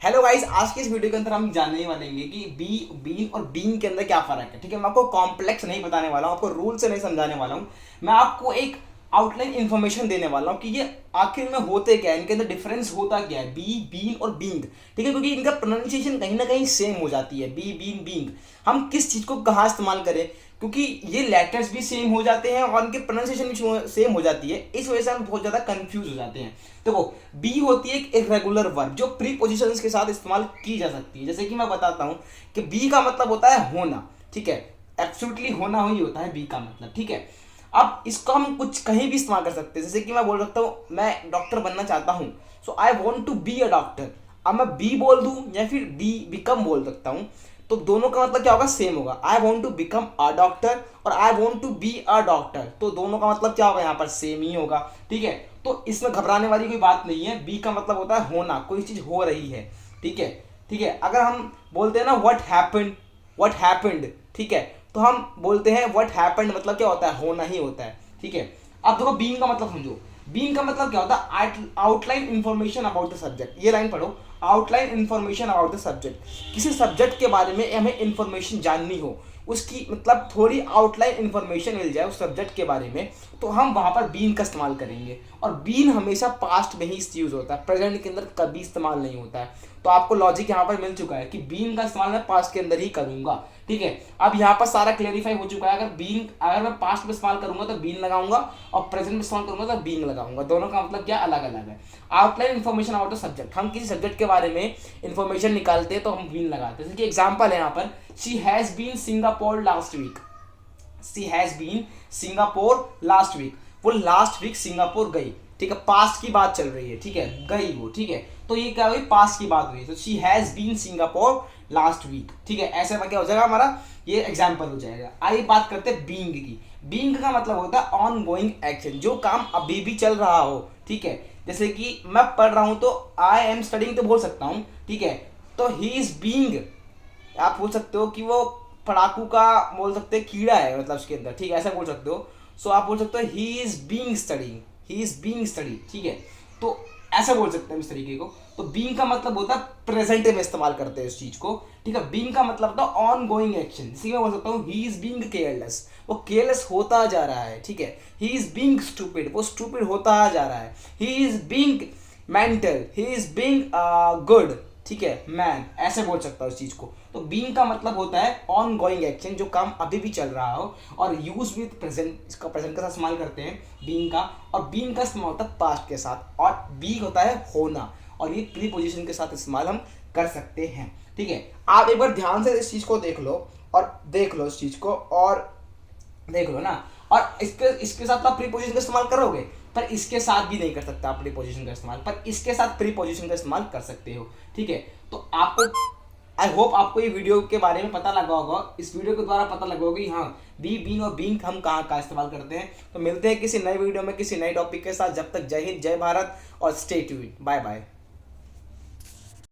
Hello guys, आज के इस वीडियो के अंदर हम जानने वाले हैं कि बीन और बीइंग के अंदर क्या फर्क है। ठीक है, मैं आपको कॉम्प्लेक्स नहीं बताने वाला हूँ, आपको रूल से नहीं समझाने वाला हूँ। मैं आपको एक आउटलाइन इन्फॉर्मेशन देने वाला हूँ कि ये आखिर में होते क्या है, इनके अंदर डिफरेंस होता क्या है, बीन और बीइंग। ठीक है, क्योंकि इनका प्रोनाउंसिएशन कहीं ना कहीं सेम हो जाती है, बीन बीइंग। हम किस चीज़ को कहाँ इस्तेमाल करें, क्योंकि ये लेटर्स भी सेम हो जाते हैं और इनके प्रोनाउंसिएशन भी सेम हो जाती है, इस वजह से हम बहुत ज़्यादा कंफ्यूज हो जाते हैं। देखो, बी होती है एक इरेगुलर वर्ब जो प्रीपोजिशंस के साथ इस्तेमाल की जा सकती है। जैसे कि मैं बताता हूँ कि बी का मतलब होता है होना। ठीक है, एब्सोल्युटली होना ही होता है बी का मतलब। ठीक है, अब इसको हम कुछ कहीं भी इस्तेमाल कर सकते हैं। जैसे कि मैं बोल सकता हूँ मैं डॉक्टर बनना चाहता हूँ, so I want to be a doctor. अब मैं बी बोल दूँ या फिर डी बिकम बोल सकता हूँ, तो दोनों का मतलब क्या होगा, सेम होगा। I want to become a doctor और I want to be a doctor, तो दोनों का मतलब क्या होगा, यहाँ पर सेम ही होगा। ठीक है, तो इसमें घबराने वाली कोई बात नहीं है। बी का मतलब होता है होना, कोई चीज़ हो रही है। ठीक है, ठीक है। अगर हम बोलते हैं ना व्हाट हैपेंड, ठीक है, तो हम बोलते हैं व्हाट हैपेंड मतलब क्या होता है, होना ही होता है। ठीक है, अब देखो बीइंग का मतलब समझो। बीइंग का मतलब क्या होता है, outline information about the subject. ये लाइन पढ़ो, outline information about the subject. किसी सब्जेक्ट के बारे में हमें इंफॉर्मेशन जाननी हो, उसकी मतलब थोड़ी आउटलाइन इंफॉर्मेशन मिल जाए उस सब्जेक्ट के बारे में, तो हम वहाँ पर बीन का इस्तेमाल करेंगे। और बीन हमेशा पास्ट में ही यूज़ होता है, प्रेजेंट के अंदर कभी इस्तेमाल नहीं होता है। तो आपको लॉजिक यहाँ पर मिल चुका है कि बीन का इस्तेमाल मैं पास्ट के अंदर ही करूँगा। ठीक है, अब यहाँ पर सारा क्लेरिफाई हो चुका है। अगर मैं पास्ट में इस्तेमाल करूँगा तो बीन लगाऊंगा, और प्रेजेंट में इस्तेमाल करूँगा तो बीन लगाऊंगा। दोनों का मतलब क्या, अलग अलग है। Outline information about the subject, हम किसी सब्जेक्ट के बारे में इंफॉर्मेशन निकालते हैं तो हम बीन लगाते हैं। जैसे कि एग्जाम्पल है यहाँ पर, she has been Singapore last week. She has been Singapore last week, वो लास्ट वीक सिंगापुर गई। ठीक है, पास्ट की बात चल रही है। ठीक है, गई वो। ठीक है, तो ये क्या हुई, पास्ट की बात हुई। तो she has been Singapore last week. ठीक है, ऐसे में क्या हो जाएगा, हमारा ये एग्जाम्पल हो जाएगा। आइए बात करते हैं बीइंग की। बीइंग का मतलब होता है ऑन गोइंग एक्शन, जो काम अभी भी चल रहा हो। ठीक है, जैसे कि मैं पढ़ रहा हूँ तो आई एम स्टडिंग तो बोल सकता हूँ। ठीक है, तो ही इज बीइंग, आप बोल सकते हो कि वो पढ़ाकू का बोल सकते हैं कीड़ा है, मतलब उसके अंदर। ठीक है, ऐसा बोल सकते हो। सो आप बोल सकते हो he is being study, he is being study. ठीक है, तो ऐसा बोल सकते हैं इस तरीके को। तो बीइंग का मतलब होता है प्रेजेंट में इस्तेमाल करते हैं इस चीज को। ठीक है, बीइंग का मतलब होता है ऑन गोइंग एक्शन। इसी में बोल सकता हूँ ही इज बीइंग केयरलेस, वो केयरलेस होता जा रहा है। ठीक है, ही इज बीइंग स्टूपिड, वो स्टूपिड होता जा रहा है। He is being mental, he is being good. ठीक है, मैन, ऐसे बोल सकता हूँ इस चीज को। तो बीइंग का मतलब होता है ऑन गोइंग एक्शन, जो काम अभी भी चल रहा हो। और यूज विद प्रेजेंट, इसका प्रेजेंट के साथ इस्तेमाल करते हैं बीइंग का। और बीइंग का इस्तेमाल होता है पास्ट के साथ। और बी होता है होना, और ये प्रीपोजिशन के साथ इस्तेमाल हम कर सकते हैं। ठीक है, आप एक बार ध्यान से इस चीज को देख लो, और देख लो इस चीज को, और देख लो ना। और इसके इसके साथ आप प्रीपोजिशन का इस्तेमाल करोगे, पर इसके साथ भी नहीं कर सकते आप प्रीपोजिशन का इस्तेमाल, पर इसके साथ प्रीपोजिशन का इस्तेमाल कर सकते हो। ठीक है, तो आपको, आई होप आपको ये वीडियो के बारे में पता लगा होगा। इस वीडियो के द्वारा पता लगा होगा कि हाँ, बीइंग और बीइंग हम कहाँ कहाँ इस्तेमाल करते हैं। तो मिलते हैं किसी नए वीडियो में किसी नए टॉपिक के साथ। जब तक जय हिंद, जय भारत, और स्टे ट्यून्ड। Bye bye.